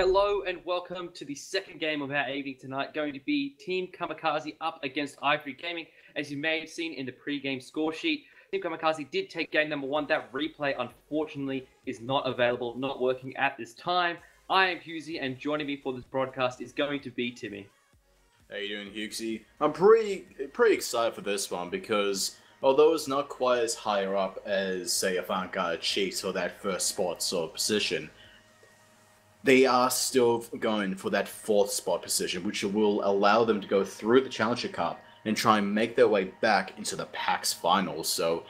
Hello and welcome to the second game of our evening tonight, going to be Team Kamikaze up against Ivory Gaming. As you may have seen in the pre-game score sheet, Team Kamikaze did take game number one. That replay, unfortunately, is not available, not working at this time. I am Husey, and joining me for this broadcast is going to be Timmy. How you doing, Hughesy? I'm pretty excited for this one because although it's not quite as higher up as, say, Avant-Garde Chiefs for that first spot sort of position, they are still going for that fourth spot position, which will allow them to go through the Challenger Cup and try and make their way back into the PAX finals. So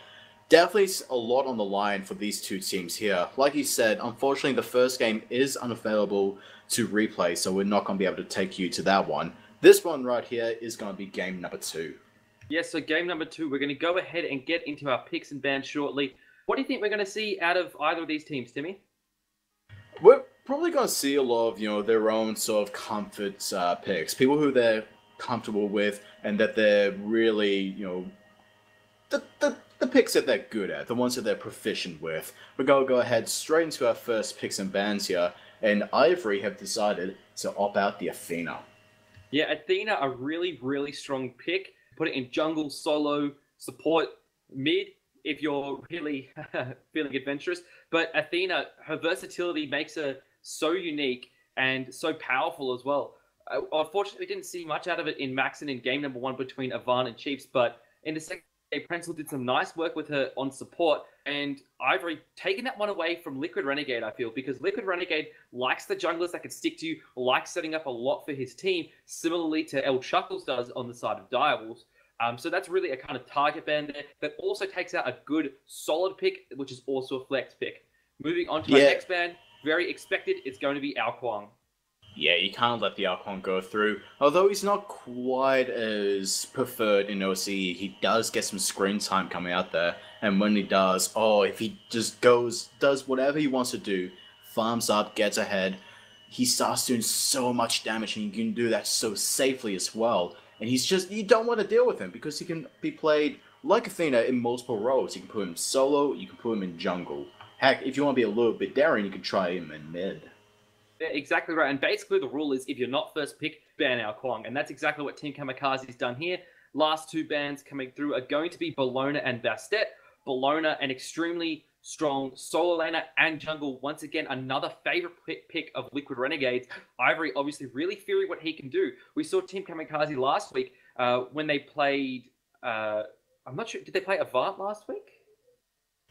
definitely a lot on the line for these two teams here. Like you said, unfortunately the first game is unavailable to replay, so we're not going to be able to take you to that one. This one right here is going to be game number two. Yes, so game number two, we're going to go ahead and get into our picks and bans shortly. What do you think we're going to see out of either of these teams, Timmy? We're probably going to see a lot of, their own sort of comfort picks. People who they're comfortable with and that they're really, the picks that they're good at, the ones that they're proficient with. We're going to go ahead straight into our first picks and bans here. And Ivory have decided to opt out the Athena. Yeah, Athena, a really, really strong pick. Put it in jungle, solo, support, mid, if you're really feeling adventurous. But Athena, her versatility makes her so unique and so powerful as well. Unfortunately, we didn't see much out of it in Maxon in game number one between Avant and Chiefs, but in the second game, Prensel did some nice work with her on support, and Ivory taking that one away from Liquid Renegade, I feel, because Liquid Renegade likes the junglers that can stick to you, likes setting up a lot for his team, similarly to El Chuckles does on the side of Direwolves. So that's really a kind of target ban there that also takes out a good, solid pick, which is also a flex pick. Moving on to our next ban, very expected, it's going to be Ao Kuang. Yeah, you can't let the Ao Kuang go through. Although he's not quite as preferred in OCE, he does get some screen time coming out there. And when he does, if he just does whatever he wants to do, farms up, gets ahead, he starts doing so much damage, and he can do that so safely as well. And you don't want to deal with him because he can be played like Athena in multiple roles. You can put him solo, you can put him in jungle. Heck, if you want to be a little bit daring, you can try him in mid. Yeah, exactly right. And basically the rule is if you're not first pick, ban Ao Kuang. And that's exactly what Team Kamikaze has done here. Last two bans coming through are going to be Bellona and Bastet. Bellona, an extremely strong solo laner and jungle. Once again, another favorite pick of Liquid Renegades. Ivory obviously really fearing what he can do. We saw Team Kamikaze last week when they played... I'm not sure. Did they play Avant last week?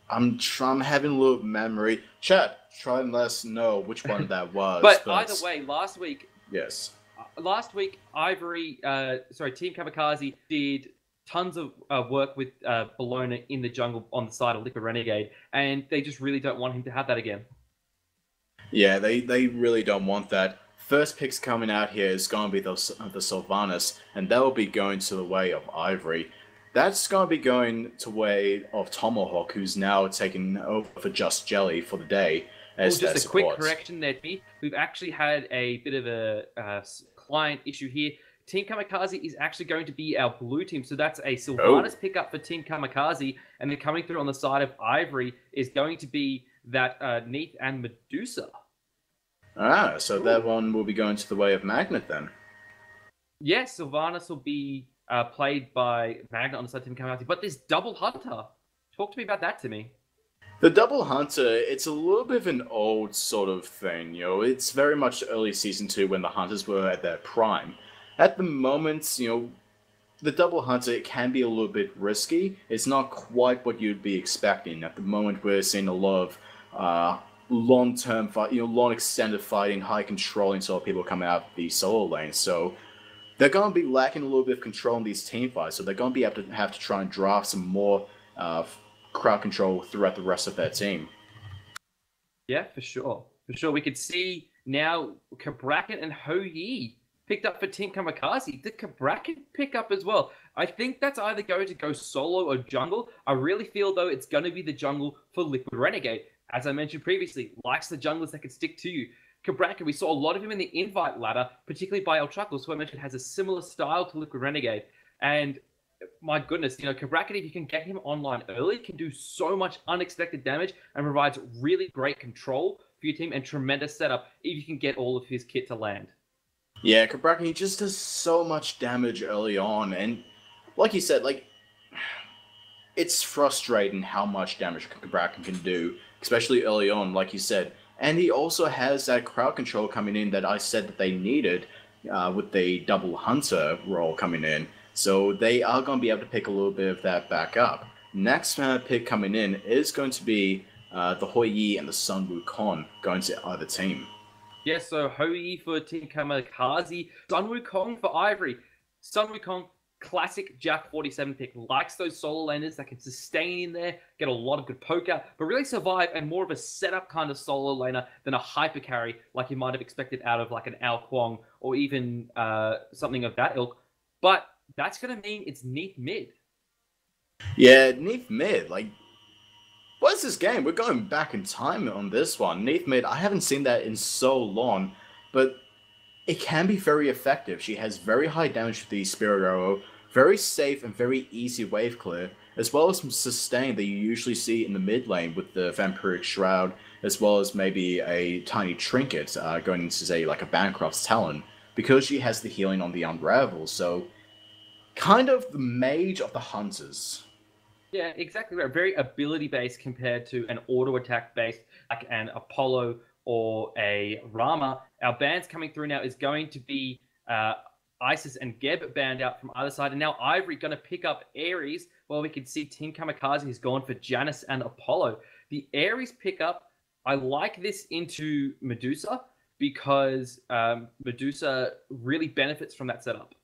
I'm having a little memory. Chat, try and let us know which one that was. but either way, last week... Yes. Last week, Team Kamikaze did tons of work with Bellona in the jungle on the side of Liquid Renegade, and they just really don't want him to have that again. Yeah, they really don't want that. First picks coming out here is going to be the Sylvanas, and that will be going to the way of Ivory. That's going to be going to the way of Tomahawk, who's now taking over for Just Jelly for the day. As just a quick correction there, Timmy. We've actually had a bit of a client issue here. Team Kamikaze is actually going to be our blue team, so that's a Sylvanas pickup for Team Kamikaze, and then coming through on the side of Ivory is going to be that Neath and Medusa. So that one will be going to the way of Magnet then. Yes, Sylvanas will be played by Magnet on the side of Team Kamikaze, but this double hunter. Talk to me about that, Timmy. The double hunter, it's a little bit of an old sort of thing, It's very much early Season 2 when the hunters were at their prime. At the moment, the double hunter, it can be a little bit risky. It's not quite what you'd be expecting. At the moment, we're seeing a lot of long-term fight, long extended fighting, high controlling sort of people coming out of the solo lane. So they're going to be lacking a little bit of control in these team fights. So they're going to have to try and draft some more crowd control throughout the rest of their team. Yeah, for sure. For sure. We could see now Kabrakan and Ho Yi picked up for Team Kamikaze. The Kabrakan pickup as well. I think that's either going to go solo or jungle. I really feel, though, it's going to be the jungle for Liquid Renegade. As I mentioned previously, likes the junglers that can stick to you. Kabrakan, we saw a lot of him in the invite ladder, particularly by El Chuckles, who I mentioned has a similar style to Liquid Renegade. And my goodness, Kabrakan, if you can get him online early, can do so much unexpected damage and provides really great control for your team and tremendous setup if you can get all of his kit to land. Yeah, Cabrakan, he just does so much damage early on, and like you said, like, it's frustrating how much damage Cabrakan can do, especially early on, like you said. And he also has that crowd control coming in that I said that they needed with the double hunter role coming in. So they are going to be able to pick a little bit of that back up. Next pick coming in is going to be the Hoi Yi and the Sun Wukong going to either team. Yeah, so Hoi Yi for Team Kamikaze, Sun Wukong for Ivory. Sun Wukong, classic Jack 47 pick, likes those solo laners that can sustain in there, get a lot of good poke out, but really survive, and more of a setup kind of solo laner than a hyper carry like you might have expected out of like an Ao Kuang or even something of that ilk. But that's going to mean it's Neath mid. Yeah, Neath mid, like, what is this game? We're going back in time on this one. Neath mid, I haven't seen that in so long, but it can be very effective. She has very high damage with the Spirit Arrow, very safe and very easy wave clear, as well as some sustain that you usually see in the mid lane with the Vampiric Shroud, as well as maybe a tiny trinket going into, say, like a Bancroft's Talon, because she has the healing on the Unravel, so kind of the mage of the hunters. Yeah, exactly right. Very ability-based compared to an auto-attack based like an Apollo or a Rama. Our bans coming through now is going to be Isis and Geb banned out from either side. And now Ivory going to pick up Ares. Well, we can see Team Kamikaze has gone for Janice and Apollo. The Ares pickup, I like this into Medusa because Medusa really benefits from that setup.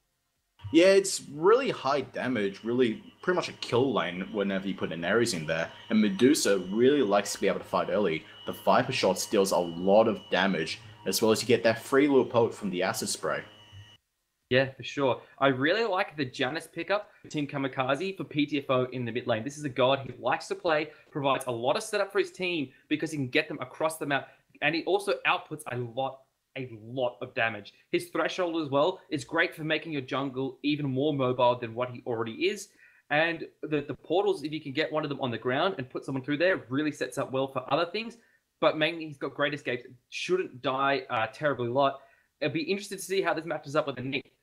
Yeah, it's really high damage, really pretty much a kill lane whenever you put an Ares in there. And Medusa really likes to be able to fight early. The Viper Shot deals a lot of damage, as well as you get that free little poke from the Acid Spray. Yeah, for sure. I really like the Janice pickup for Team Kamikaze for PTFO in the mid lane. This is a god who likes to play, provides a lot of setup for his team because he can get them across the map. And he also outputs a lot of damage. His threshold as well is great for making your jungle even more mobile than what he already is. And the portals, if you can get one of them on the ground and put someone through there, really sets up well for other things. But mainly he's got great escapes. Shouldn't die terribly a lot. It'll be interesting to see how this matches up with the Nick.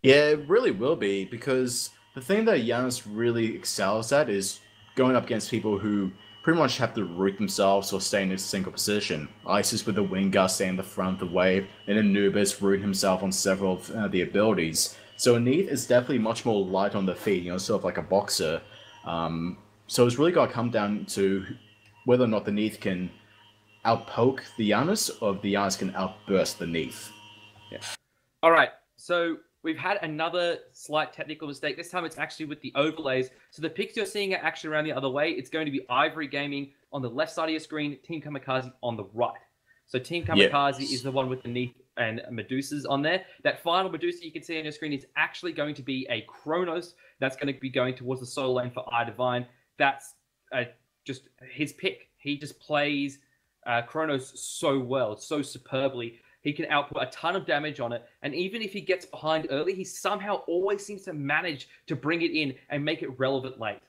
Yeah, it really will be, because the thing that Giannis really excels at is going up against people who pretty much have to root themselves or stay in a single position. Isis with the Wind Gust staying in the front of the wave, and Anubis root himself on several of the abilities. So Neath is definitely much more light on the feet, sort of like a boxer. So it's really got to come down to whether or not the Neath can outpoke the Giannis, or if the Giannis can outburst the Neath. Yeah. All right, so we've had another slight technical mistake. This time it's actually with the overlays. So the picks you're seeing are actually around the other way. It's going to be Ivory Gaming on the left side of your screen, Team Kamikaze on the right. So Team Kamikaze is the one with the Neath and Medusas on there. That final Medusa you can see on your screen is actually going to be a Kronos. That's going to be going towards the solo lane for iDivine. That's just his pick. He just plays Kronos so well, so superbly. He can output a ton of damage on it. And even if he gets behind early, he somehow always seems to manage to bring it in and make it relevant late.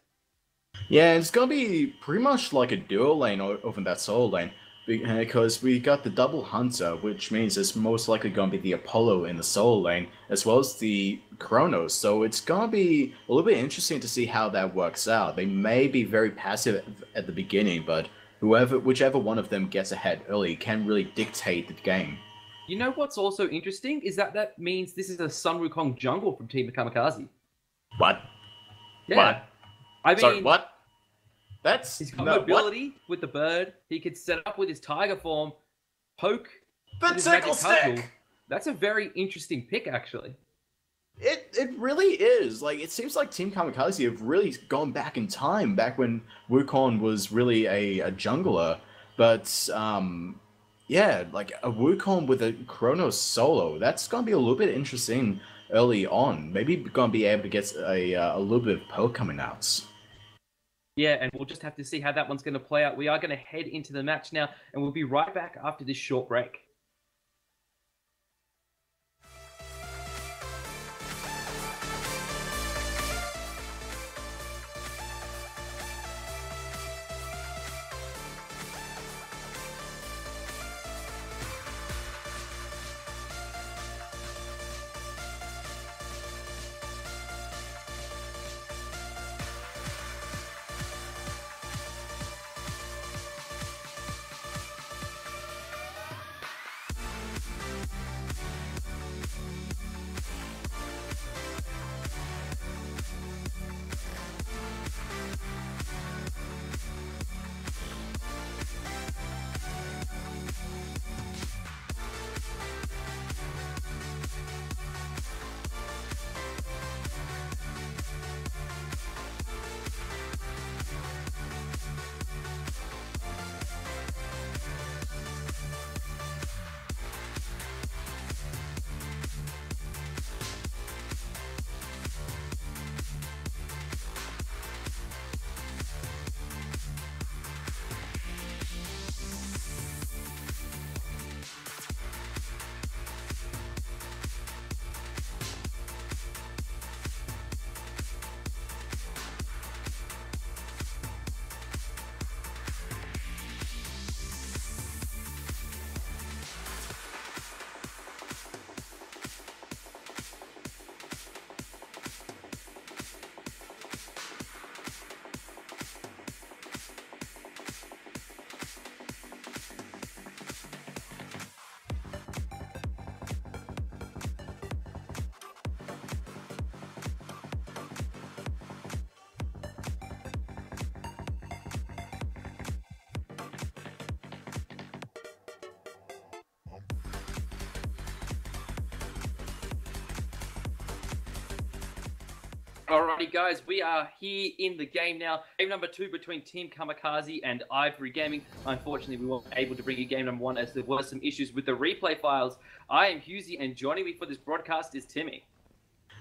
Yeah, it's going to be pretty much like a duo lane over that solo lane. Because we got the double hunter, which means it's most likely going to be the Apollo in the solo lane, as well as the Kronos. So it's going to be a little bit interesting to see how that works out. They may be very passive at the beginning, but whichever one of them gets ahead early can really dictate the game. You know what's also interesting is that means this is a Sun Wukong jungle from Team Kamikaze. What? Yeah. What? I mean, sorry, what? He's got mobility with the bird. He could set up with his tiger form, poke the tickle stick. That's a very interesting pick, actually. It really is. Like, it seems like Team Kamikaze have really gone back in time, back when Wukong was really a jungler. But yeah, like a Wukong with a Kronos solo, that's gonna be a little bit interesting early on. Maybe gonna be able to get a little bit of poke coming out. Yeah, and we'll just have to see how that one's going to play out. We are going to head into the match now, and we'll be right back after this short break. Alrighty, guys, we are here in the game now. Game number 2 between Team Kamikaze and Ivory Gaming. Unfortunately, we weren't able to bring you game number 1 as there were some issues with the replay files. I am Husey, and joining me for this broadcast is Timmy.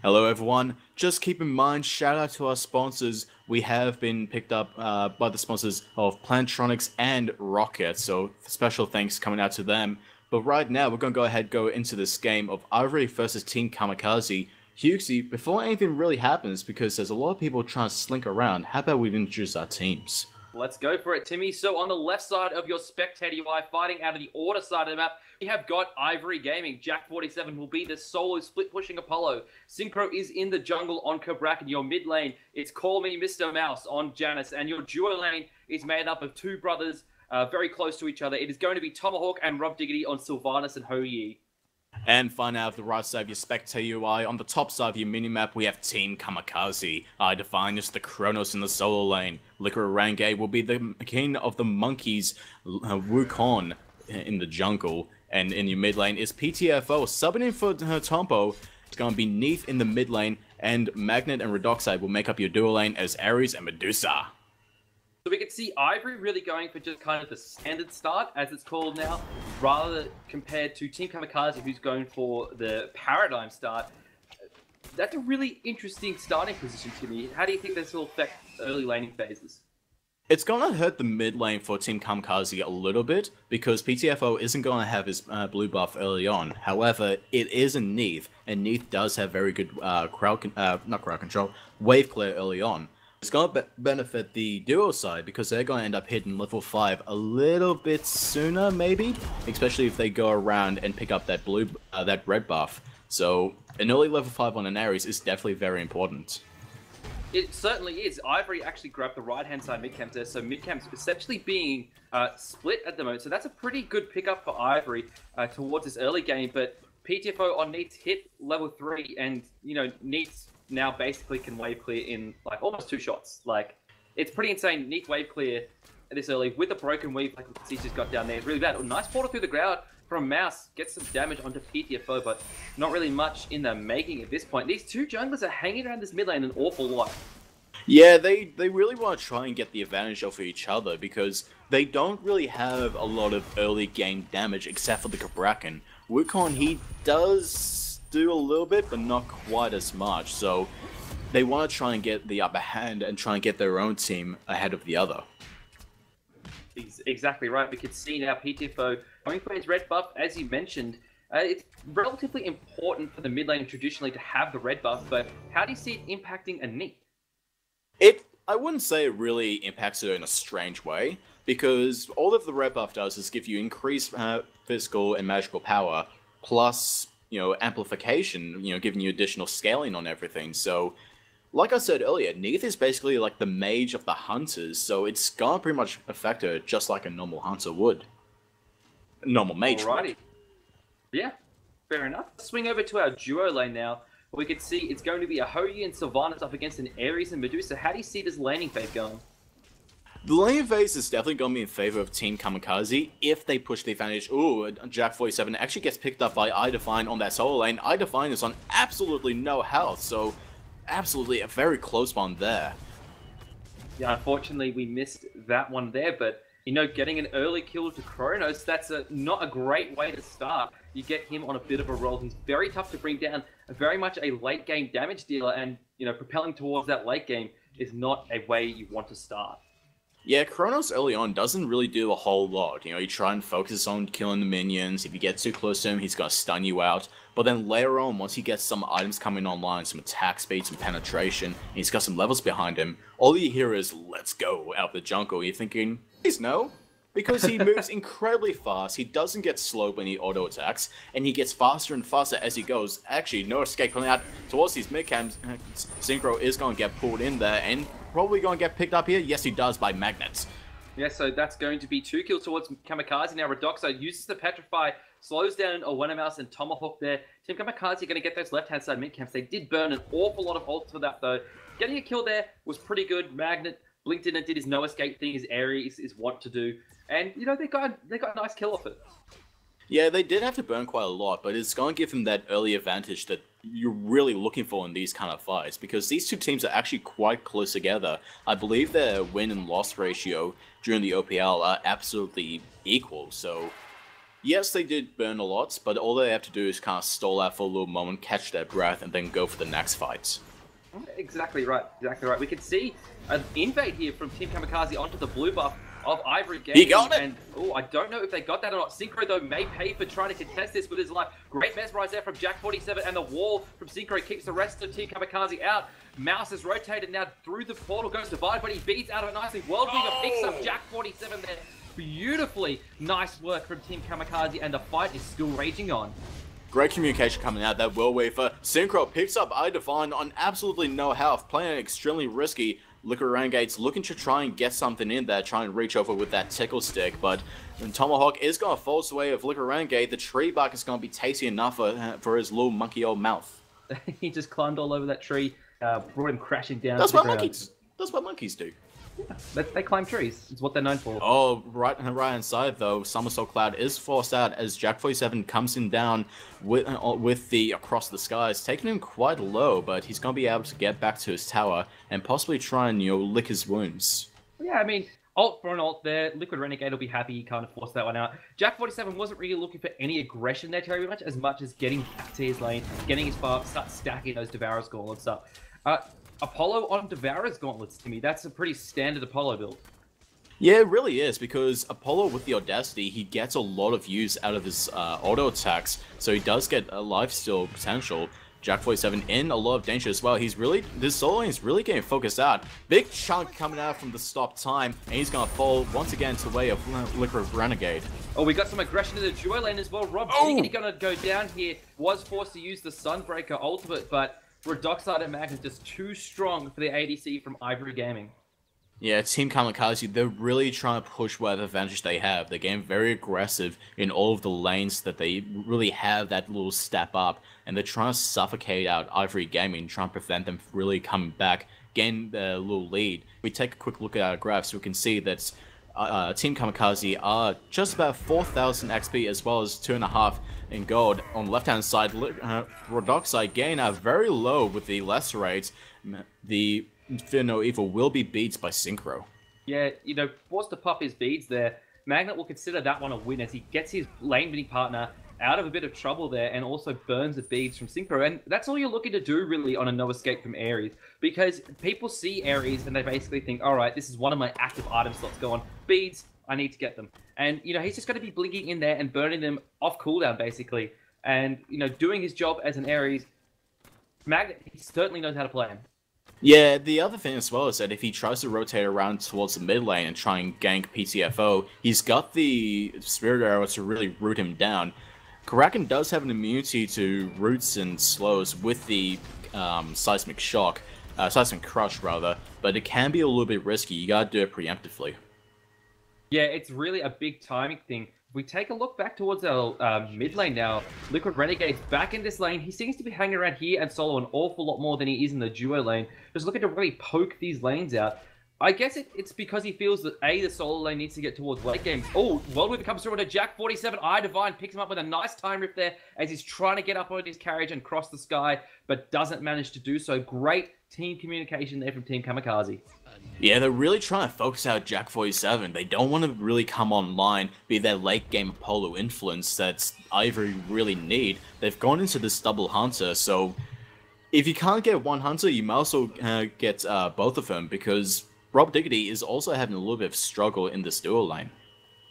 Hello everyone, just keep in mind, shout out to our sponsors. We have been picked up by the sponsors of Plantronics and Rocket, so special thanks coming out to them. But right now, we're going to go into this game of Ivory versus Team Kamikaze. Hughesy, before anything really happens, because there's a lot of people trying to slink around, how about we introduce our teams? Let's go for it, Timmy. So on the left side of your spectator UI, fighting out of the order side of the map, we have got Ivory Gaming. Jack47 will be the solo split-pushing Apollo. Synchro is in the jungle on Kabrak, and your mid lane is Call Me Mr. Mouse on Janice, and your duo lane is made up of two brothers very close to each other. It is going to be Tomahawk and Rob Diggity on Sylvanas and Ho Yi. And find out the right side of your spectator UI. On the top side of your minimap, we have Team Kamikaze. I define as the Kronos in the solo lane. Liquor Orange will be the king of the monkeys, Wukong in the jungle. And in your mid lane is PTFO, subbing in for Tompo. It's going to be Neath in the mid lane, and Magnet and Redoxide will make up your duo lane as Ares and Medusa. So we could see Ivory really going for just kind of the standard start, as it's called now, rather compared to Team Kamikaze, who's going for the paradigm start. That's a really interesting starting position to me. How do you think this will affect early laning phases? It's going to hurt the mid lane for Team Kamikaze a little bit, because PTFO isn't going to have his blue buff early on. However, it is a Neath, and Neath does have very good wave clear early on. It's going to benefit the duo side, because they're going to end up hitting level 5 a little bit sooner, maybe? Especially if they go around and pick up that that red buff. So, an early level 5 on an Ares is definitely very important. It certainly is. Ivory actually grabbed the right-hand side mid-camp there, so mid-camp's essentially being split at the moment. So that's a pretty good pickup for Ivory towards this early game, but PTFO on Neath hit level 3, and, you know, Neath now basically can wave clear in like almost 2 shots. Like, it's pretty insane. Neath wave clear this early with the broken weave, like we just got down there. It's really bad. Nice portal through the ground from Mouse. Gets some damage onto PTFO, but not really much in the making at this point. These two junglers are hanging around this mid lane an awful lot. Yeah, they really want to try and get the advantage off of each other, because they don't really have a lot of early game damage except for the Kabrakan. Wukong, he does do a little bit, but not quite as much, so they want to try and get the upper hand and try and get their own team ahead of the other. Exactly right. We could see now PTFO going for his red buff, as you mentioned. It's relatively important for the mid lane traditionally to have the red buff, but how do you see it impacting a Neath? I wouldn't say it really impacts it in a strange way, because all that the red buff does is give you increased physical and magical power, plus, you know, amplification, you know, giving you additional scaling on everything. So, like I said earlier, Neath is basically like the mage of the hunters, so it's gonna pretty much affect her just like a normal hunter would. A normal mage would. Yeah, fair enough. Let's swing over to our duo lane now. We could see it's going to be a Ho Yi and Sylvanas up against an Ares and Medusa. How do you see this laning phase going? The lane phase is definitely going to be in favor of Team Kamikaze if they push the advantage. Ooh, Jack47 actually gets picked up by iDefine on that solo lane. iDefine is on absolutely no health, so absolutely a very close one there. Yeah, unfortunately we missed that one there, but, you know, getting an early kill to Kronos, that's not a great way to start. You get him on a bit of a roll. He's very tough to bring down, very much a late game damage dealer, and, you know, propelling towards that late game is not a way you want to start. Yeah, Kronos early on doesn't really do a whole lot. You know, you try and focus on killing the minions. If you get too close to him, he's going to stun you out. But then later on, once he gets some items coming online, some attack speed, some penetration, and he's got some levels behind him, all you hear is, "Let's go," out the jungle. You're thinking, please no. Because he moves incredibly fast, he doesn't get slowed when he auto-attacks, and he gets faster and faster as he goes. Actually, no escape coming out towards these mid-cams. Synchro is going to get pulled in there, and probably going to get picked up here. Yes, he does, by Magnets. Yeah, so that's going to be 2 kills towards Kamikaze. Now Redoxo uses the Petrify, slows down Mouse and Tomahawk there. Team Kamikaze are going to get those left-hand side mid-camps. They did burn an awful lot of ults for that, though. Getting a kill there was pretty good. Magnet blinked in and did his no-escape thing, his Ares is what to do. And, you know, they got a nice kill off it. Yeah, they did have to burn quite a lot, but it's going to give them that early advantage that you're really looking for in these kind of fights, because these two teams are actually quite close together. I believe their win and loss ratio during the OPL are absolutely equal, so yes, they did burn a lot, but all they have to do is kind of stall out for a little moment, catch their breath, and then go for the next fight. Exactly right, exactly right. We can see an invade here from Team Kamikaze onto the blue buff of Ivory Gaming. He got it! And, oh, I don't know if they got that or not. Synchro, though, may pay for trying to contest this with his life. Great mesmerize there from Jack47, and the wall from Synchro keeps the rest of Team Kamikaze out. Mouse is rotated now through the portal, goes to Divide, but he beats out of it nicely. Worldweaver picks up Jack47 there. Beautifully nice work from Team Kamikaze, and the fight is still raging on. Great communication coming out. That Worldweaver. Synchro picks up iDivine on absolutely no health, playing extremely risky. Liquid Renegade's looking to try and get something in there, try and reach over with that tickle stick, but Tomahawk is going to force away of Liquid Renegade. The tree bark is going to be tasty enough for his little monkey old mouth. He just climbed all over that tree, brought him crashing down. That's what monkeys. That's what monkeys do. Yeah, they climb trees. It's what they're known for. Oh, right inside though, Somersault Cloud is forced out as Jack47 comes in down with the across the skies, taking him quite low, but he's going to be able to get back to his tower and possibly try and, lick his wounds. Yeah, I mean, ult for an ult there. Liquid Renegade will be happy he kind of forced that one out. Jack47 wasn't really looking for any aggression there terribly much as getting back to his lane, getting his bar, start stacking those Devourer's Gauntlets up. Apollo on Devourer's Gauntlets, to me, that's a pretty standard Apollo build. Yeah, it really is, because Apollo with the Audacity, he gets a lot of use out of his auto attacks, so he does get a lifesteal potential. Jack47 in a lot of danger as well. This solo lane is really getting focused out. Big chunk coming out from the stop time, and he's going to fall once again to the way of Liquid Renegade. Oh, we got some aggression in the duo lane as well. Rob Diggity going to go down here. Was forced to use the Sunbreaker ultimate, but Redoxide and Mag is just too strong for the ADC from Ivory Gaming. Yeah, Team Kamikaze, they're really trying to push whatever advantage they have. They're getting very aggressive in all of the lanes that they really have that little step up, and they're trying to suffocate out Ivory Gaming, trying to prevent them from really coming back, getting their little lead. We take a quick look at our graphs, we can see that Team Kamikaze are just about 4,000 XP as well as 2.5 in gold. On the left-hand side, Redoxide gain are very low with the Lacerate. The Fear No Evil will be beat by Synchro. Yeah, forced to pop his beads there. Magnet will consider that one a win as he gets his lane winning partner out of a bit of trouble there and also burns the beads from Synchro. And that's all you're looking to do really on a no escape from Ares, because people see Ares and they basically think, all right, this is one of my active item slots going. Beads, I need to get them. And, he's just going to be blinking in there and burning them off cooldown basically. And, doing his job as an Ares, Magnet, he certainly knows how to play him. Yeah, the other thing as well is that if he tries to rotate around towards the mid lane and try and gank PTFO, he's got the Spirit Arrow to really root him down. Kraken does have an immunity to roots and slows with the Seismic Crush rather, but it can be a little bit risky. You gotta do it preemptively. Yeah, it's really a big timing thing. If we take a look back towards our mid lane now, Liquid Renegade's back in this lane. He seems to be hanging around here and solo an awful lot more than he is in the duo lane. Just looking to really poke these lanes out. I guess it's because he feels that the solo lane needs to get towards late game. Oh, Worldweaver comes through with a Jack47. iDivine picks him up with a nice time rift there as he's trying to get up on his carriage and cross the sky, but doesn't manage to do so. Great team communication there from Team Kamikaze. Yeah, they're really trying to focus out Jack47. They don't want to really come online, be their late game Apollo influence that Ivory really need. They've gone into this double hunter, so if you can't get one hunter, you might also get both of them, because Rob Diggity is also having a little bit of struggle in this duo lane.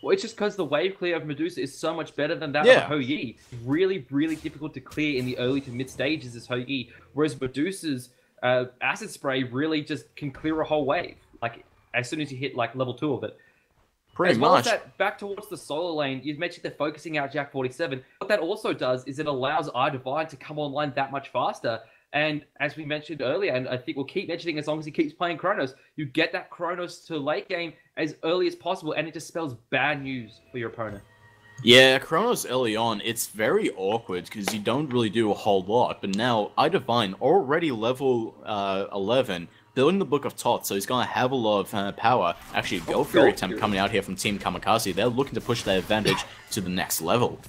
Well, it's just because the wave clear of Medusa is so much better than that of Hou-Yi. Really, really difficult to clear in the early to mid stages is Hou-Yi, whereas Medusa's acid spray really just can clear a whole wave, like as soon as you hit like level 2 of it. Pretty as well much. As that, back towards the solo lane, you've mentioned they're focusing out Jack47. What that also does is it allows iDivine to come online that much faster. And as we mentioned earlier, and I think we'll keep mentioning as long as he keeps playing Chronos, you get that Chronos to late game as early as possible, and it just spells bad news for your opponent. Yeah, Chronos early on, it's very awkward because you don't really do a whole lot, but now iDivine, already level 11, building the Book of Tot, so he's going to have a lot of power. Actually, Go Fury attempt coming out here from Team Kamikaze. They're looking to push their advantage to the next level.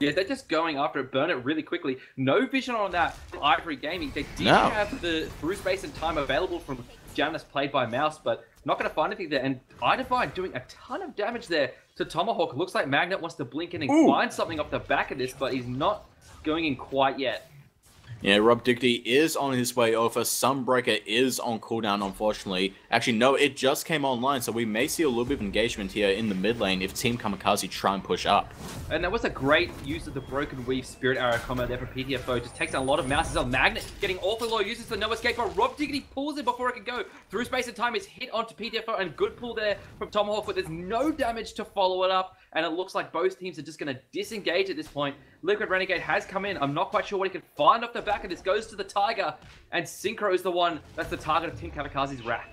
Yeah, they're just going after it, burn it really quickly. No vision on that Ivory Gaming. They did No. have the through space and time available from Janus played by Mouse, but not going to find anything there. And Ivory doing a ton of damage there to Tomahawk. Looks like Magnet wants to blink in and find something off the back of this, but he's not going in quite yet. Yeah, Rob Diggity is on his way over. Sunbreaker is on cooldown, unfortunately. Actually, no, it just came online, so we may see a little bit of engagement here in the mid lane if Team Kamikaze try and push up. And that was a great use of the Broken Weave Spirit Arrow combo there from PTFO. Just takes down a lot of Mouses on Magnet, getting awfully low, uses the no escape, but Rob Diggity pulls it before it can go. Through space and time is hit onto PTFO, and good pull there from Tomahawk, but there's no damage to follow it up. And it looks like both teams are just going to disengage at this point. Liquid Renegade has come in. I'm not quite sure what he can find off the back of this. Goes to the Tiger, and Synchro is the one that's the target of Team Kamikaze's wrath.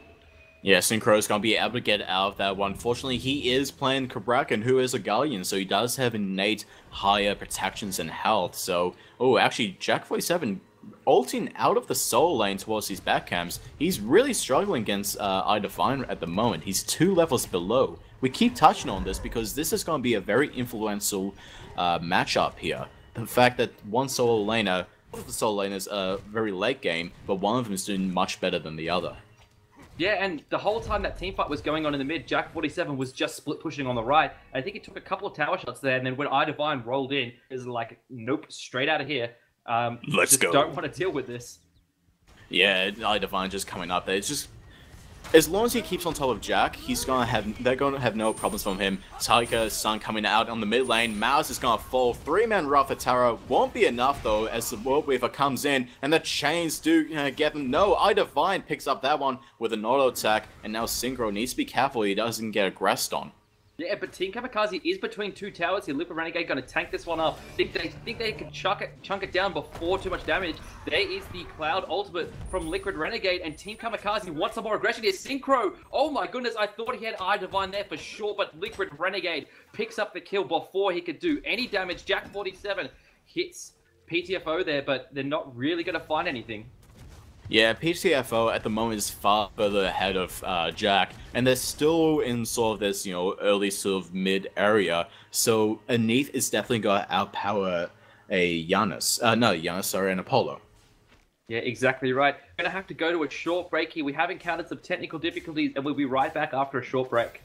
Yeah, Synchro is going to be able to get out of that one. Fortunately, he is playing Kabrakan, who is a Guardian, so he does have innate higher protections and health. So, oh, actually, Wk5 ulting out of the solo lane towards these backcams. He's really struggling against Ivory at the moment. He's 2 levels below. We keep touching on this because this is going to be a very influential matchup here. The fact that one solo laner, both of the solo laners are very late game, but one of them is doing much better than the other. Yeah, and the whole time that teamfight was going on in the mid, Jack47 was just split pushing on the right. I think he took a couple of tower shots there, and then when Ivory rolled in, it was like, nope, straight out of here. Let's go. Don't want to deal with this. Yeah, Ivory just coming up there. It's just, as long as he keeps on top of Jack, they're gonna have no problems from him. Tiger Sun coming out on the mid lane. Mouse is gonna fall. 3-man Wrath of Terror won't be enough though, as the World Weaver comes in and the chains do get them. No, Ivory picks up that one with an auto attack, and now Synchro needs to be careful he doesn't get aggressed on. Yeah, but Team Kamikaze is between 2 towers here. Liquid Renegade going to tank this one up. Think they can chunk it down before too much damage. There is the Cloud ultimate from Liquid Renegade, and Team Kamikaze wants some more aggression here. Synchro! Oh my goodness, I thought he had Ivory there for sure, but Liquid Renegade picks up the kill before he could do any damage. Jack47 hits PTFO there, but they're not really going to find anything. Yeah, PTFO at the moment is far further ahead of Jack, and they're still in sort of this, early sort of mid area. So a Neath is definitely going to outpower a an Apollo. Yeah, exactly right. We're going to have to go to a short break here. We have encountered some technical difficulties, and we'll be right back after a short break.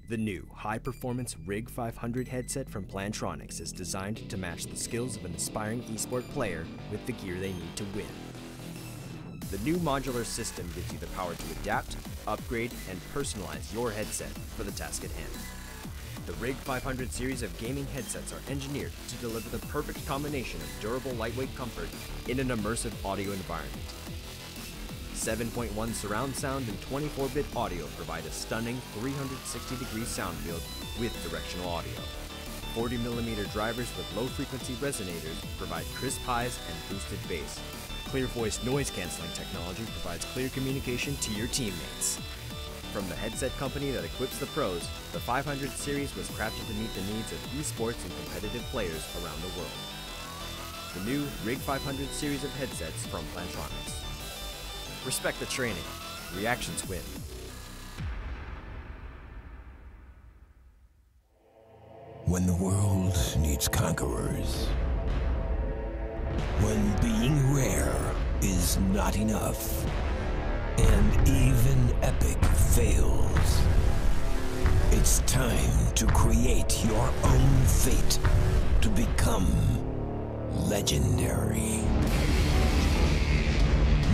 The new high-performance Wk5 headset from Plantronics is designed to match the skills of an aspiring esport player with the gear they need to win. The new modular system gives you the power to adapt, upgrade, and personalize your headset for the task at hand. The Wk5 series of gaming headsets are engineered to deliver the perfect combination of durable lightweight comfort in an immersive audio environment. 7.1 surround sound and 24-bit audio provide a stunning 360-degree sound field with directional audio. 40mm drivers with low-frequency resonators provide crisp highs and boosted bass. Clear voice noise-canceling technology provides clear communication to your teammates. From the headset company that equips the pros, the 500 series was crafted to meet the needs of esports and competitive players around the world. The new Wk5 series of headsets from Plantronics. Respect the training. Reactions win. When the world needs conquerors. When being rare is not enough. And even epic fails. It's time to create your own fate. To become legendary.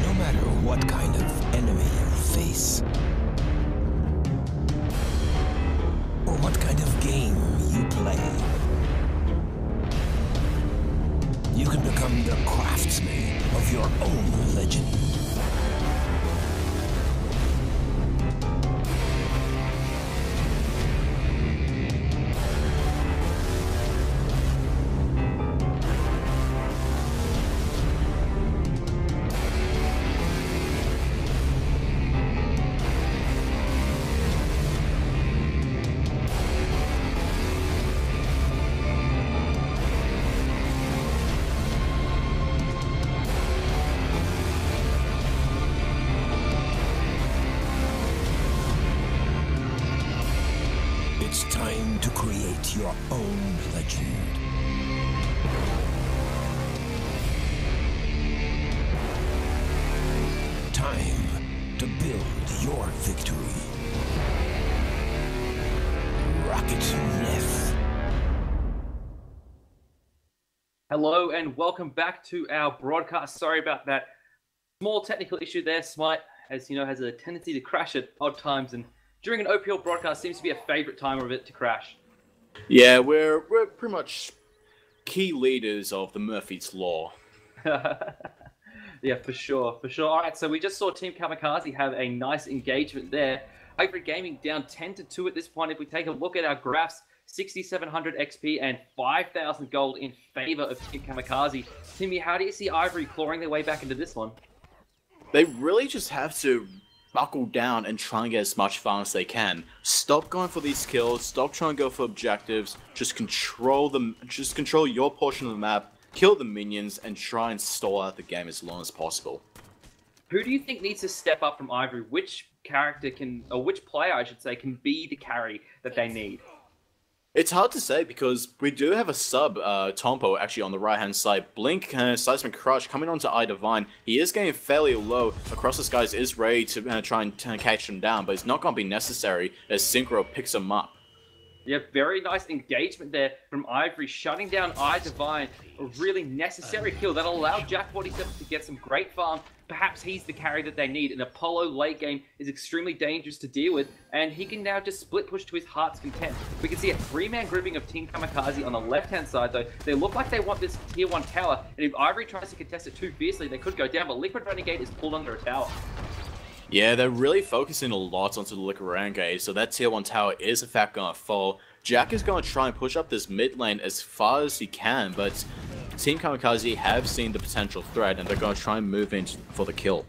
No matter what kind of enemy you face, or what kind of game you play, you can become the craftsman of your own legend. It's time to create your own legend. Time to build your victory. Rocket Nef. Hello and welcome back to our broadcast. Sorry about that small technical issue there. Smite, as you know, has a tendency to crash at odd times, and during an OPL broadcast seems to be a favorite time of it to crash. Yeah, we're pretty much key leaders of the Murphy's Law. Yeah, for sure, for sure. All right, so we just saw Team Kamikaze have a nice engagement there. Ivory Gaming down 10-2 at this point. If we take a look at our graphs, 6,700 XP and 5,000 gold in favor of Team Kamikaze. Timmy, how do you see Ivory clawing their way back into this one? They really just have to buckle down and try and get as much fun as they can. Stop going for these kills, stop trying to go for objectives, just control them, just control your portion of the map, kill the minions, and try and stall out the game as long as possible. Who do you think needs to step up from Ivory? Which character can, or which player I should say, can be the carry that they need? It's hard to say because we do have a sub, Tompo, actually on the right-hand side. Blink, Seismic Crush coming onto iDivine. He is getting fairly low. Across the skies is ready to try and catch him down, but it's not going to be necessary as Synchro picks him up. Yeah, very nice engagement there from Ivory, shutting down iDivine. A really necessary kill that'll allow Wk5 to get some great farm. Perhaps he's the carry that they need. An Apollo late game is extremely dangerous to deal with, and he can now just split push to his heart's content. We can see a three-man grouping of Team Kamikaze on the left-hand side, though. They look like they want this tier 1 tower, and if Ivory tries to contest it too fiercely, they could go down, but Liquid Renegade is pulled under a tower. Yeah, they're really focusing a lot onto the Liquid Renegade, so that tier 1 tower is in fact going to fall. Jack is going to try and push up this mid lane as far as he can, but Team Kamikaze have seen the potential threat and they're going to try and move in for the kill.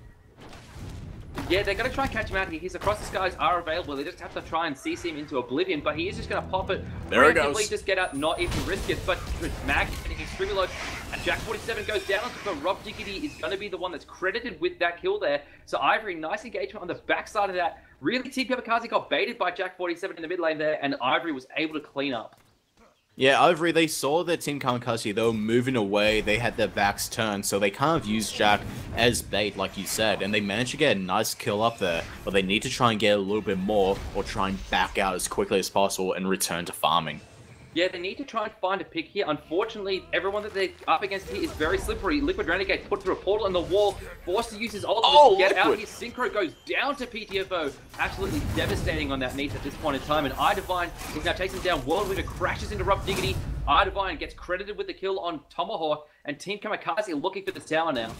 Yeah, they're going to try and catch him out here. His across the skies are available. They just have to try and CC him into oblivion, but he is just going to pop it. There it goes. Just get out, not even risk it. But Mag is getting extremely low. And Wk5 goes down onto the Rob Diggity is going to be the one that's credited with that kill there. So Ivory, nice engagement on the backside of that. Really, Team Kamikaze got baited by Wk5 in the mid lane there, and Ivory was able to clean up. Yeah, Ivory, they saw their Team Kamikaze, they were moving away, they had their backs turned, so they kind of used Jack as bait, like you said, and they managed to get a nice kill up there, but they need to try and get a little bit more, or try and back out as quickly as possible and return to farming. Yeah, they need to try and find a pick here. Unfortunately, everyone that they're up against here is very slippery. Liquid Renegade put through a portal in the wall, forced to use his ultimate to get out here. Synchro goes down to PTFO. Absolutely devastating on that niche at this point in time. And Ivory is now chasing down World Weaver, crashes into Rough Diggity. Ivory gets credited with the kill on Tomahawk, and Team Kamikaze looking for the tower now.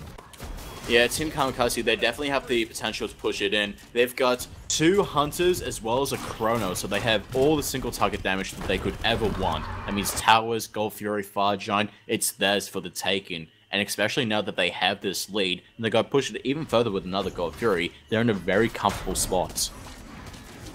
Yeah, Team Kamikaze, they definitely have the potential to push it in. They've got 2 Hunters as well as a Chrono, so they have all the single target damage that they could ever want. That means Towers, Gold Fury, Fire Giant, it's theirs for the taking. And especially now that they have this lead, and they got to push it even further with another Gold Fury, they're in a very comfortable spot.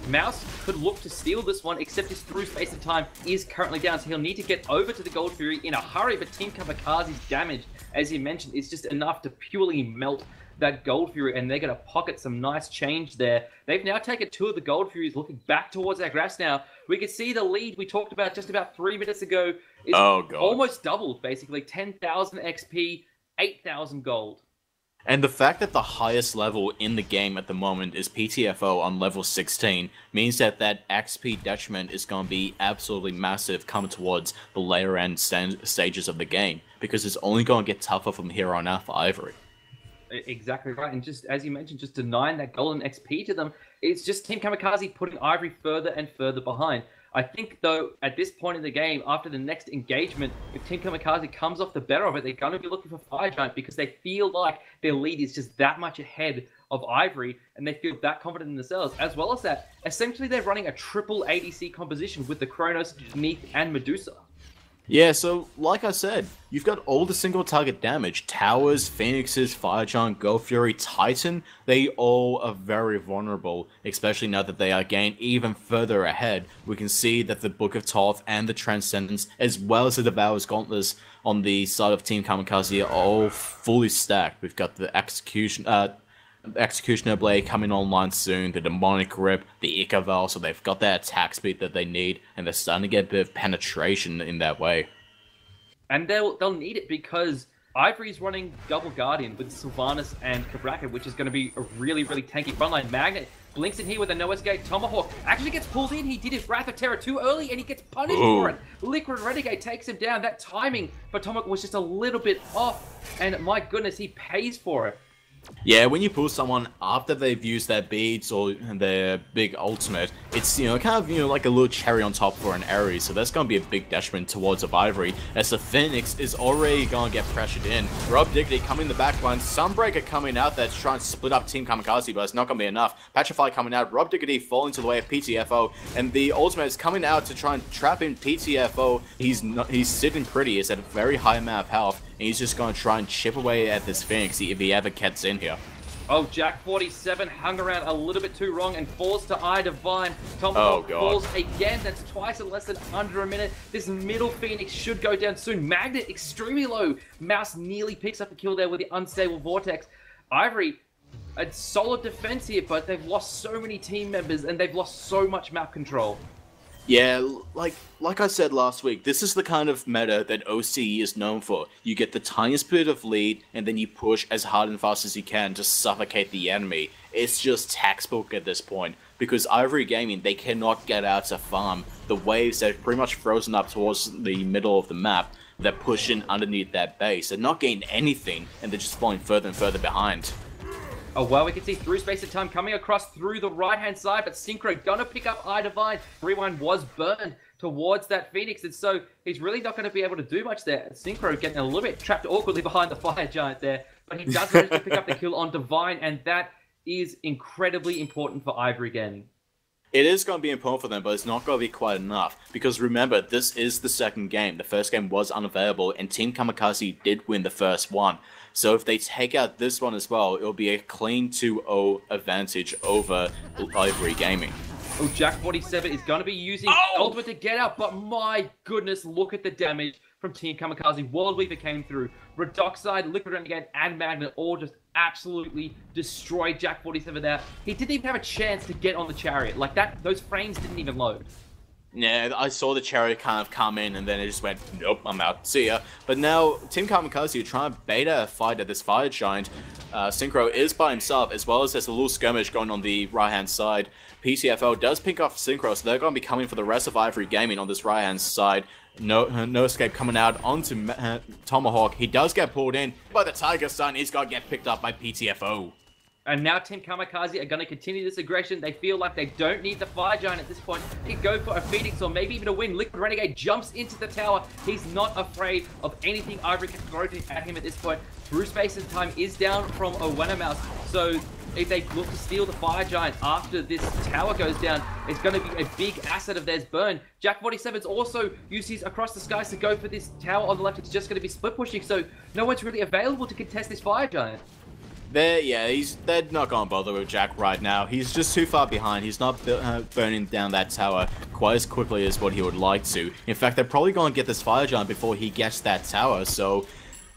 Mouse could look to steal this one, except his through space and time is currently down, so he'll need to get over to the Gold Fury in a hurry, but Team Kamikaze's damage, as you mentioned, is just enough to purely melt that Gold Fury, and they're going to pocket some nice change there. They've now taken 2 of the Gold Furies, looking back towards our graphs now. We can see the lead we talked about just about 3 minutes ago is almost doubled, basically. 10,000 XP, 8,000 gold. And the fact that the highest level in the game at the moment is PTFO on level 16 means that that XP detriment is going to be absolutely massive coming towards the later end stages of the game, because it's only going to get tougher from here on out for Ivory. Exactly right, and just as you mentioned, just denying that golden XP to them, it's just Team Kamikaze putting Ivory further and further behind. I think, though, at this point in the game, after the next engagement, if Team Kamikaze comes off the better of it, they're going to be looking for Fire Giant because they feel like their lead is just that much ahead of Ivory, and they feel that confident in themselves. As well as that, essentially they're running a triple ADC composition with the Kronos, Neath, and Medusa. Yeah, so like I said, you've got all the single target damage. Towers, Phoenixes, Fire Giant, Gold Fury, Titan, they all are very vulnerable, especially now that they are getting even further ahead. We can see that the Book of Thoth and the Transcendence, as well as the Devourer's Gauntlets on the side of Team Kamikaze are all fully stacked. We've got the Executioner Blade coming online soon, the Demonic Grip, the Ikaval, so they've got that attack speed that they need, and they're starting to get a bit of penetration in that way. And they'll need it because Ivory's running Double Guardian with Sylvanas and Cabraka, which is going to be a really, really tanky frontline. Magnet blinks in here with a no escape. Tomahawk actually gets pulled in. He did his Wrath of Terror too early, and he gets punished for it. Liquid Renegade takes him down. That timing for Tomahawk was just a little bit off, and my goodness, he pays for it. Yeah, when you pull someone after they've used their beads or their big ultimate, it's, kind of, like a little cherry on top for an Ares, so that's going to be a big detriment towards of Ivory, as the Phoenix is already going to get pressured in. Rob Diggity coming in the back line, Sunbreaker coming out that's trying to split up Team Kamikaze, but it's not going to be enough. Petrify coming out, Rob Diggity falling to the way of PTFO, and the ultimate is coming out to try and trap in PTFO. He's sitting pretty, he's at a very high amount of health, and he's just going to try and chip away at this Phoenix if he ever gets in here. Oh, Jack47 hung around a little bit too wrong and falls to Divine. Tomahawk falls again. That's twice in less than under a minute. This middle Phoenix should go down soon. Magnet extremely low. Mouse nearly picks up the kill there with the unstable Vortex. Ivory, a solid defense here, but they've lost so many team members and they've lost so much map control. Yeah, like I said last week, this is the kind of meta that OCE is known for. You get the tiniest bit of lead, and then you push as hard and fast as you can to suffocate the enemy. It's just textbook at this point, because Ivory Gaming, they cannot get out to farm. The waves are pretty much frozen up towards the middle of the map. They're pushing underneath that base. They're not getting anything, and they're just falling further and further behind. Oh, well, we can see through space of time coming across through the right-hand side, but Synchro gonna pick up Divine. Rewind was burned towards that Phoenix, and so he's really not going to be able to do much there. Synchro getting a little bit trapped awkwardly behind the Fire Giant there, but he does manage to pick up the kill on Divine, and that is incredibly important for Ivory Gaming. It is going to be important for them, but it's not going to be quite enough. Because remember, this is the second game. The first game was unavailable, and Team Kamikaze did win the first one. So if they take out this one as well, it'll be a clean 2-0 advantage over Ivory Gaming. Oh, Jack47 is going to be using ultimate to get out, but my goodness, look at the damage from Team Kamikaze. World Weaver came through. Redoxide, Liquid Renegade, and Magnet all just absolutely destroyed Jack47 there. He didn't even have a chance to get on the chariot. Like that, those frames didn't even load. Yeah, I saw the chariot kind of come in, and then it just went, nope, I'm out, see ya. But now, Team Kamikaze are trying to beta a fight at this Fire Giant. Synchro is by himself, as well as there's a little skirmish going on the right-hand side. PTFO does pick off Synchro, so they're going to be coming for the rest of Ivory Gaming on this right-hand side. No escape coming out onto Tomahawk. He does get pulled in by the Tiger Sun. He's got to get picked up by PTFO. And now Team Kamikaze are going to continue this aggression. They feel like they don't need the Fire Giant at this point. He could go for a Phoenix or maybe even a win. Liquid Renegade jumps into the tower. He's not afraid of anything Ivory can throw at him at this point. Through space and time is down from Owena Mouse. So if they look to steal the Fire Giant after this tower goes down, it's going to be a big asset of theirs burn. Jack 47's also used his Across the Skies to go for this tower on the left. It's just going to be split pushing, so no one's really available to contest this Fire Giant. They're not going to bother with Jack right now. He's just too far behind. He's not burning down that tower quite as quickly as what he would like to. In fact, they're probably going to get this Fire Giant before he gets that tower, so...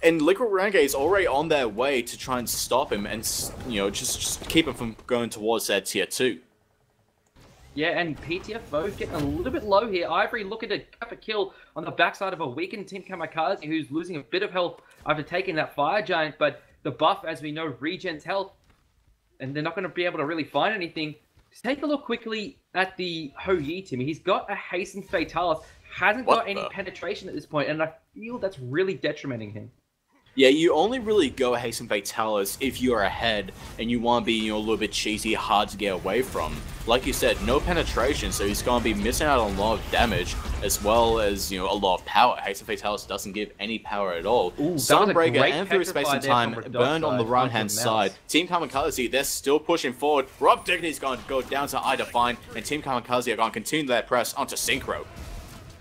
And Liquid Renegade is already on their way to try and stop him and, you know, just keep him from going towards that tier 2. Yeah, and PTFO getting a little bit low here. Ivory looking to get a kill on the backside of a weakened Team Kamikaze, who's losing a bit of health after taking that Fire Giant, but the buff, as we know, regens health, and they're not going to be able to really find anything. Just take a look quickly at the Ho-Yi team. He's got a Hasten Fatalis, hasn't got any penetration at this point, and I feel that's really detrimenting him. Yeah, you only really go Hasten Fatalis if you're ahead and you want to be, you know, a little bit cheesy, hard to get away from. Like you said, no penetration, so he's going to be missing out on a lot of damage, as well as, you know, a lot of power. Hasten Fatalis doesn't give any power at all. Sunbreaker and Through Space and Time burned on the right-hand side. Team Kamikaze, they're still pushing forward. Rob Dignity's going to go down to iDefine, and Team Kamikaze are going to continue their press onto Synchro.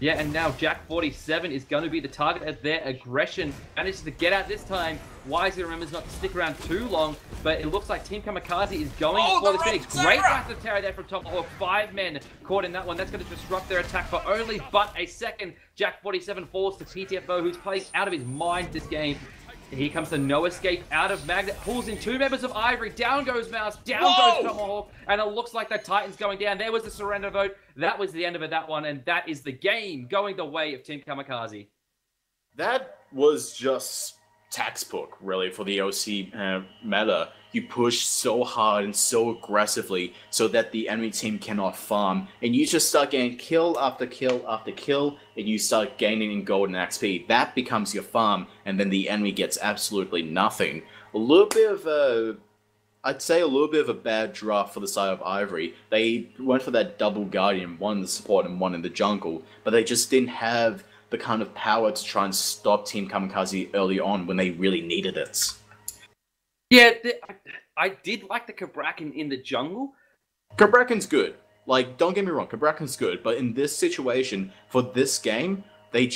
Yeah, and now Jack 47 is going to be the target of their aggression. Manages to get out this time. Wisely remembers not to stick around too long, but it looks like Team Kamikaze is going for the Phoenix. Great massive terror there from Tomahawk. 5 men caught in that one. That's going to disrupt their attack for only but a second. Jack 47 falls to PTFO, who's playing out of his mind this game. Here comes the no escape out of Magnet, pulls in 2 members of Ivory, down goes Mouse, down goes Tomahawk, and it looks like the Titan's going down. There was the surrender vote. That was the end of it, that one, and that is the game going the way of Team Kamikaze. That was just textbook, really, for the OCE meta. You push so hard and so aggressively so that the enemy team cannot farm, and you just start getting kill after kill after kill, and you start gaining in gold and XP. That becomes your farm, and then the enemy gets absolutely nothing. A little bit of a... I'd say a little bit of a bad draft for the side of Ivory. They went for that double Guardian, one in the support and one in the jungle, but they just didn't have the kind of power to try and stop Team Kamikaze early on when they really needed it. Yeah, I did like the Kabrakan in the jungle. Kabrakan's good. Like, don't get me wrong, Kabrakan's good, but in this situation, for this game, they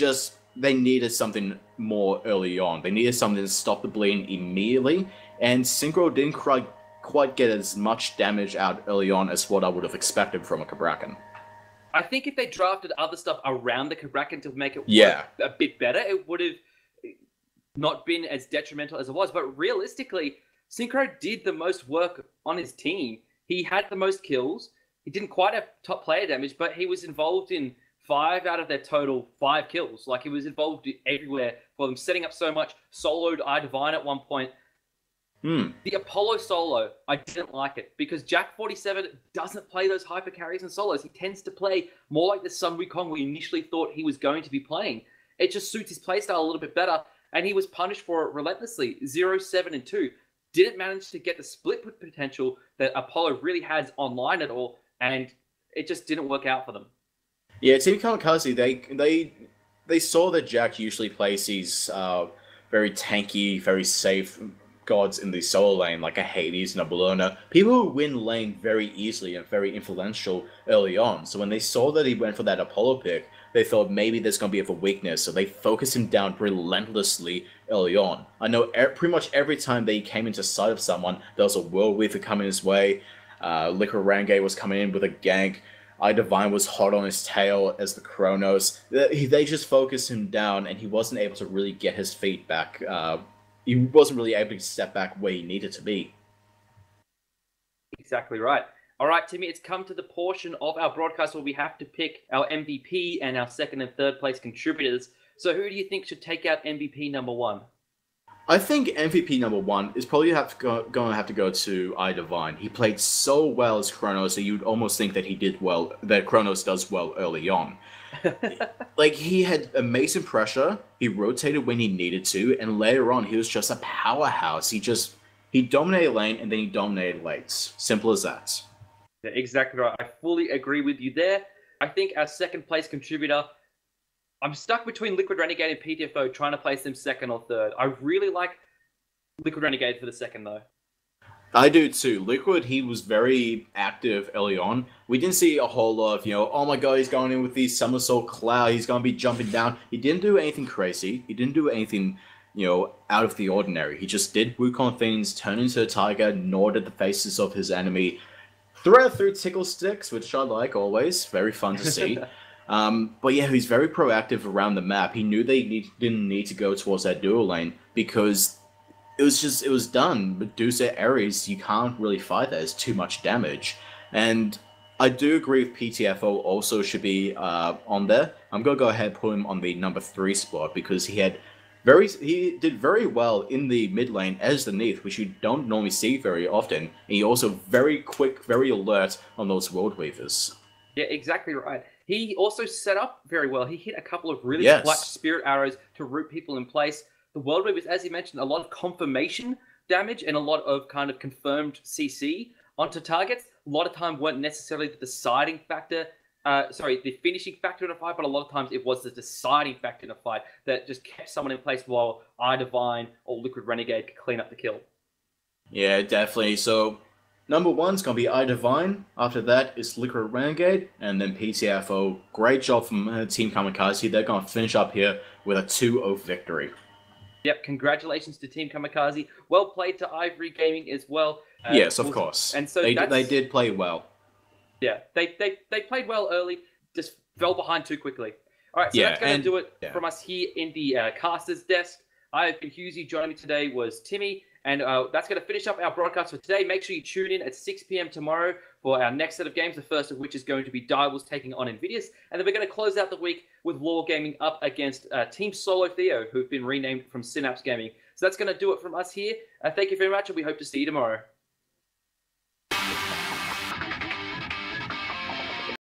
needed something more early on. They needed something to stop the bleeding immediately, and Synchro didn't quite get as much damage out early on as what I would have expected from a Kabrakan. I think if they drafted other stuff around the Kabrakan to make it work a bit better, it would have not been as detrimental as it was. But realistically, Synchro did the most work on his team. He had the most kills. He didn't quite have top player damage, but he was involved in 5 out of their total 5 kills. Like, he was involved everywhere for them, setting up so much. Soloed iDivine at one point. The Apollo solo, I didn't like it because Jack 47 doesn't play those hyper carries and solos. He tends to play more like the Sun Wukong we initially thought he was going to be playing. It just suits his playstyle a little bit better, and he was punished for it relentlessly. 0, 7, and 2. Didn't manage to get the split potential that Apollo really has online at all, and it just didn't work out for them. Yeah, Team Kamikaze, they saw that Jack usually plays these very tanky, very safe gods in the solo lane, like a Hades and a Bologna. People who win lane very easily and very influential early on. So when they saw that he went for that Apollo pick, they thought maybe there's going to be a weakness, so they focused him down relentlessly early on. I know pretty much every time they came into sight of someone, there was a World Weaver coming his way, Liquid Renegade was coming in with a gank, iDivine was hot on his tail as the Chronos. They just focused him down, and he wasn't able to really get his feet back. He wasn't really able to step back where he needed to be. Exactly right. All right, Timmy, it's come to the portion of our broadcast where we have to pick our MVP and our second and third place contributors. So who do you think should take out MVP number 1? I think MVP number 1 is probably going to have to go to iDivine. He played so well as Kronos that you'd almost think that he did well, that Kronos does well early on. Like, he had amazing pressure, he rotated when he needed to, and later on he was just a powerhouse. He dominated lane and then he dominated lates. Simple as that. Yeah, exactly right. I fully agree with you there. I think our second place contributor, I'm stuck between Liquid Renegade and PTFO, trying to place them second or third. I really like Liquid Renegade for the second, though. I do too. Liquid, he was very active early on. We didn't see a whole lot of, oh my god, he's going in with the somersault cloud, he's going to be jumping down. He didn't do anything crazy. He didn't do anything, out of the ordinary. He just did Wukong things, turned into a tiger, gnawed at the faces of his enemy, threw tickle sticks, which I like always. Very fun to see. But yeah, he's very proactive around the map. He knew they didn't need to go towards that dual lane because it was done. Medusa Ares, you can't really fight that. It's too much damage. And I do agree with PTFO also should be on there. I'm going to go ahead and put him on the number 3 spot because he did very well in the mid lane as the Neath, which you don't normally see very often. And he also very quick, very alert on those World Weavers. Yeah, exactly right. He also set up very well. He hit a couple of really clutch spirit arrows to root people in place. The World Weavers, as you mentioned, a lot of confirmation damage and a lot of kind of confirmed CC onto targets. A lot of time weren't necessarily the deciding factor, the finishing factor in a fight, but a lot of times it was the deciding factor in a fight that just kept someone in place while iDivine or Liquid Renegade could clean up the kill. Yeah, definitely. So number 1's going to be iDivine. After that is Liquid Renegade, and then PTFO. Great job from Team Kamikaze. They're going to finish up here with a 2-0 victory. Yep, congratulations to Team Kamikaze. Well played to Ivory Gaming as well. Yes, of course. And so they did play well. Yeah, they played well early, just fell behind too quickly. All right, so that's going to do it from us here in the caster's desk. I have been Husey. Joining me today was Timmy. And that's going to finish up our broadcast for today. Make sure you tune in at 6 p.m. tomorrow for our next set of games, the first of which is going to be Divals taking on Invidious. And then we're going to close out the week with Law Gaming up against Team Solo Theo, who've been renamed from Synapse Gaming. So that's going to do it from us here. Thank you very much, and we hope to see you tomorrow.